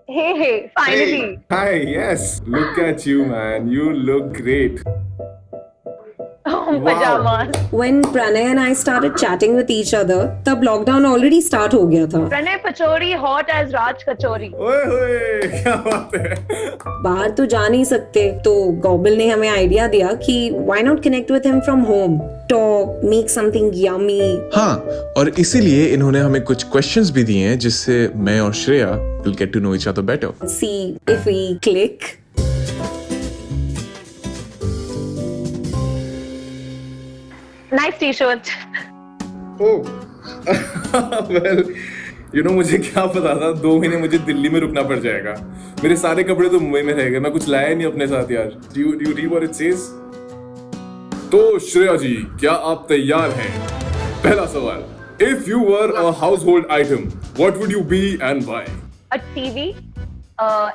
Hey, finally. Hi, yes. Look at you, man. You look great. Wow. Pajamas. When Pranay and I started chatting with each other, तब lockdown already start हो गया था. Pranay Pachori, hot as Raj Kachori. ओए होए, क्या बात है? बाहर तो जा नहीं सकते, तो गॉबल ने हमें आइडिया दिया कि why not connect with him from home, talk, make something yummy. हाँ, और इसीलिए इन्होंने हमें कुछ क्वेश्चंस भी दिए हैं जिससे मैं और Shreya will get to know each other better. See if we click. Nice t-shirt. Oh. well, मुझे क्या पता था 2 महीने मुझे दिल्ली में रुकना पड़ जाएगा. मेरे सारे कपड़े तो मुंबई में रह गए. मैं कुछ लाया नहीं अपने साथ यार. Do you read what it says? तो श्रेया जी, क्या आप तैयार हैं? पहला सवाल. If you were a household item, what would you be and why? A TV,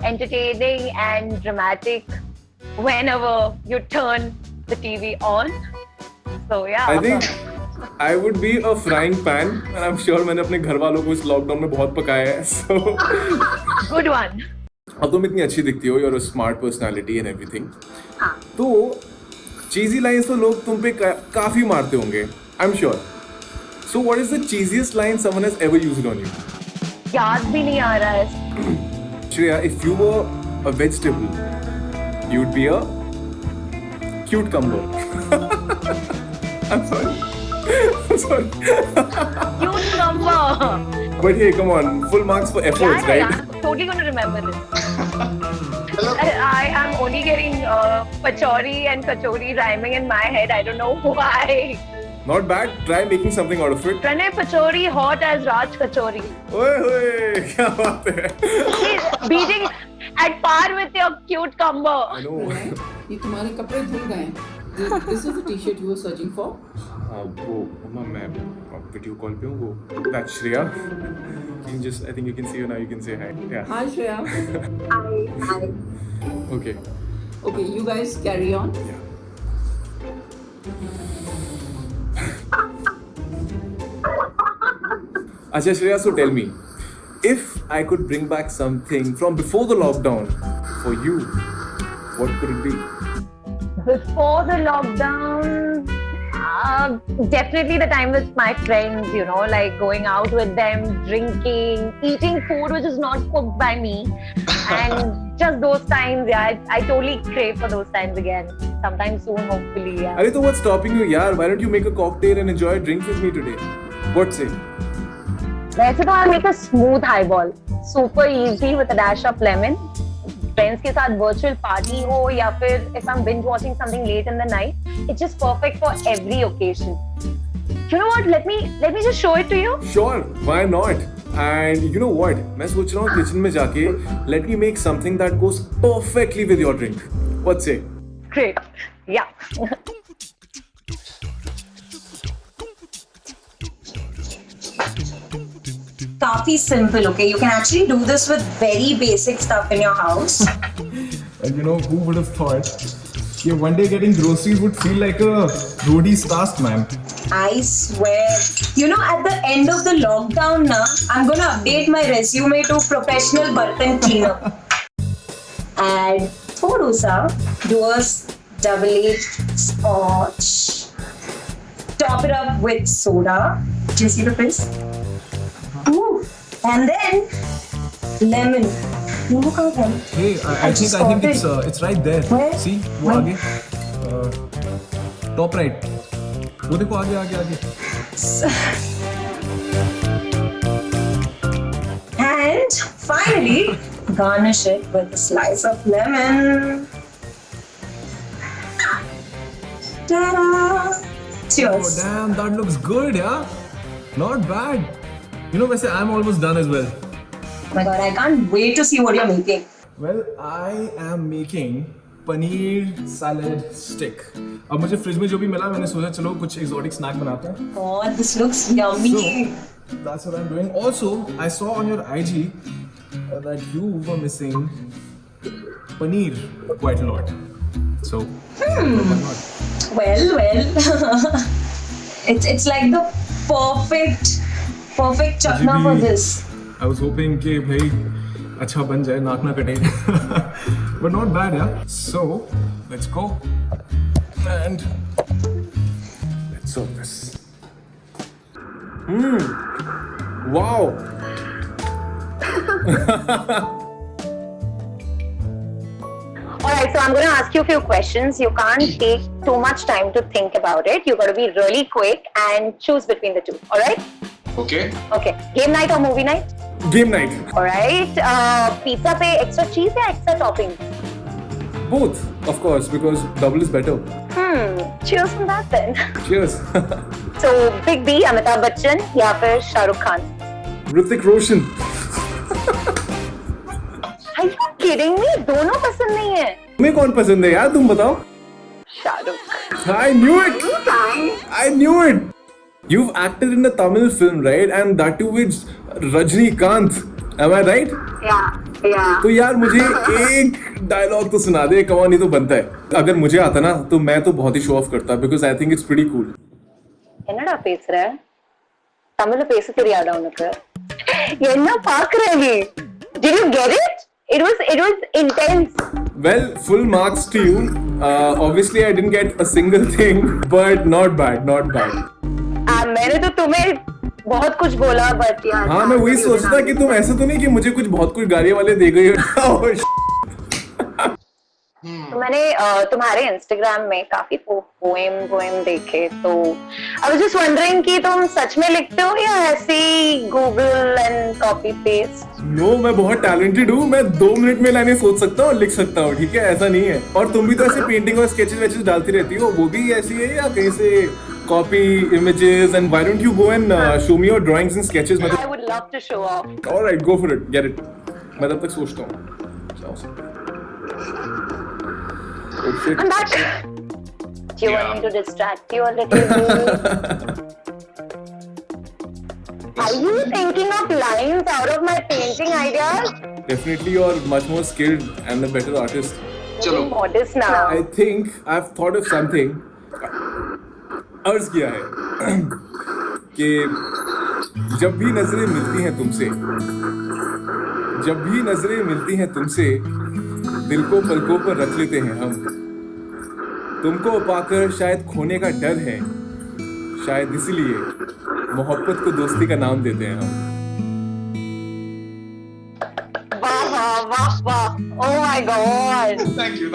entertaining and dramatic whenever you turn the TV on. So yeah. I think I would be a frying pan, and I'm sure मैंने अपने घर वालों को इस lockdown में बहुत पकाया है. So Good one. अब तुम इतनी अच्छी दिखती हो, you're a smart personality and everything. हाँ. तो cheesy lines तो लोग तुम पे काफी मारते होंगे, I'm sure. So what is the cheesiest line someone has ever used on you? याद भी नहीं आ रहा है. Shreya, if you were a vegetable, you'd be a cucumber. I'm sorry. I'm sorry. Cute number. But hey, come on, full marks for efforts, Yeah, right? I'm totally gonna remember this. I am only getting Pachori and Kachori rhyming in my head. I don't know why. Not bad. Try making something out of it. Pranay Pachori, hot as Raj Kachori. ओए होए, क्या बात है? He's beating at par with your cute combo. I know. ये तुम्हारे कपड़े धुल गए. This is the t-shirt you were searching for. वो मम्मा मैं वीडियो कॉल पे हूँ वो. That's Shreya. You can just, I think you can see her now. You can say hi. Yeah. Hi Shreya. Okay. Okay, you guys carry on. Yeah. Acha Shreya, so tell me, if I could bring back something from before the lockdown for you, what could it be? Before the lockdown, definitely the time with my friends, like going out with them, drinking, eating food which is not cooked by me. And just those times, yeah, I totally crave for those times again. Sometime soon, hopefully, yeah. Arey, so what's stopping you, yaar? Why don't you make a cocktail and enjoy a drink with me today? What say? वैसे तो I'll make a smooth highball, super easy with a dash of lemon. Friends के साथ virtual party हो या फिर if I'm binge watching something late in the night, it's just perfect for every occasion. You know what? Let me just show it to you. Sure, why not? And you know what? मैं सोच रहा हूँ kitchen में जाके let me make something that goes perfectly with your drink. What say? Great. Yeah. काफी simple, okay? You can actually do this with very basic stuff in your house. And who would have thought? Yeah, one day getting groceries would feel like a roadie's task, man. I swear. At the end of the lockdown, I'm gonna update my resume to professional burton cleaner. Add thoda doers double-aged scotch. Top it up with soda. Do you see the fizz? Ooh. And then lemon. Look at that. Hey, I think it's right there. Where? See, वो आगे. Top right. वो देखो आगे. And finally, garnish it with a slice of lemon. Ta-da! Cheers. Oh damn, that looks good, yeah. Not bad. वैसे I'm almost done as well. Oh my god, I can't wait to see what you're making. Well, I am making paneer salad stick. अब मुझे fridge में जो भी मिला मैंने सोचा चलो कुछ exotic snack बनाते हैं. Oh, this looks yummy. So, that's what I'm doing. Also, I saw on your IG that you were missing paneer quite a lot. So, why not? Well. It's like the perfect chutney for this. I was hoping कि भाई अच्छा बन जाए, नाक ना कटे. But not bad, yeah. So let's go and let's serve this. Wow. Alright, so I'm going to ask you a few questions. You can't take too much time to think about it. You got to be really quick and choose between the two. Alright? Okay. Okay. Game night or movie night? Game night. Alright. Pizza pe extra cheese or extra topping? Both, of course, because double is better. Cheers on that then. Cheers. So, Big B, Amitabh Bachchan या फिर Shahrukh Khan? Hrithik Roshan. Are you kidding me? दोनों पसंद नहीं है. तुम्हें कौन पसंद है यार, तुम बताओ. Shahrukh. I knew it. I knew it. You've acted in a Tamil film, right? And that too with Rajnikant. Am I right? Yeah. तो यार मुझे एक डायलॉग तो सुना दे, कौन नहीं तो बनता है. अगर मुझे आता ना तो मैं तो बहुत ही शो ऑफ करता, because I think it's pretty cool. என்னடா பேசுற? தமிழ்ல பேச தெரியாதா உனக்கு? என்ன பாக்குற நீ? Did you get it? It was intense. Well, full marks to you. Obviously I didn't get a single thing, but not bad, not bad. मैंने तो तुम्हें बहुत कुछ बोला, but यार. हाँ, मैं वही सोचता कि तुम ऐसे तो नहीं कि मुझे कुछ बहुत कुछ गालियां वाले दे गई हो. तो मैंने तुम्हारे इंस्टाग्राम में काफी पोएम देखे, तो आई वाज जस्ट वंडरिंग कि तुम सच में लिखते हो या ऐसे ही Google and copy paste? No, मैं बहुत टैलेंटेड हूँ. मैं 2 मिनट में लाइनें सोच सकता हूँ और लिख सकता हूँ, ठीक है? ऐसा नहीं है. और तुम भी तो ऐसे पेंटिंग और स्केचेस वेचेस डालती रहती हो, वो भी ऐसी है या कहीं से copy images? And why don't you go and show me your drawings and sketches? I would love to show off. Alright, go for it, get it. मैं तब तक सोचता हूँ. Oh shit. I'm back. Do you want me to distract you a little bit? Are you thinking of lines out of my painting ideas? Definitely you're much more skilled and a better artist. Chalo. Modest now. I think I've thought of something. अर्ज किया है कि जब भी नजरें मिलती हैं तुमसे, जब भी नजरें मिलती हैं तुमसे, दिल को पलकों पर रख लेते हैं हम. तुमको पाकर शायद खोने का डर है, शायद इसलिए मोहब्बत को दोस्ती का नाम देते हैं हम. वाह. Oh my God. Thank you.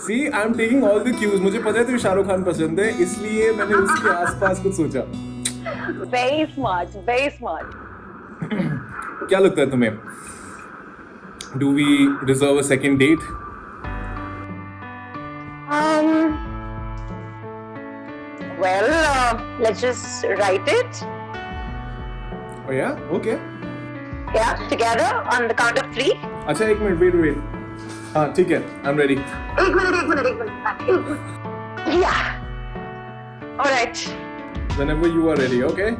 See, I'm taking all the cues. मुझे पता है तुम्हें शाहरुख खान पसंद है, इसलिए मैंने उसके आसपास कुछ सोचा. Very smart, very smart. क्या लगता है तुम्हें? Do we deserve a second date? Well, let's just write it. Oh yeah? Okay. Yeah, together on the count of 3. अच्छा, एक मिनट, wait. हाँ, ठीक है, I'm ready. एक minute. Yeah. All right. Whenever you are ready, okay?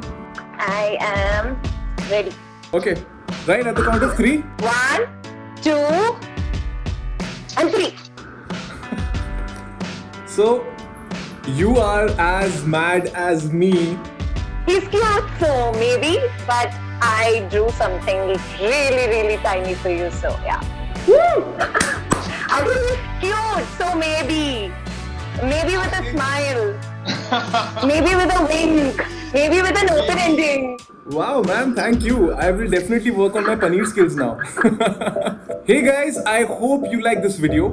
I am ready. Okay. Right at the count of 3. 1, 2, and 3. So, you are as mad as me. He's cute, so maybe, but I drew something really, really tiny for you, so yeah. I think he's cute, so maybe with a smile, maybe with a wink, maybe with an open ending. Wow, man, thank you. I will definitely work on my paneer skills now. Hey guys, I hope you like this video.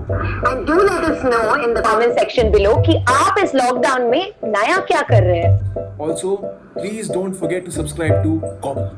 And do let us know in the comment section below कि आप इस lockdown में नया क्या कर रहे हैं. Also, please don't forget to subscribe to Cobble.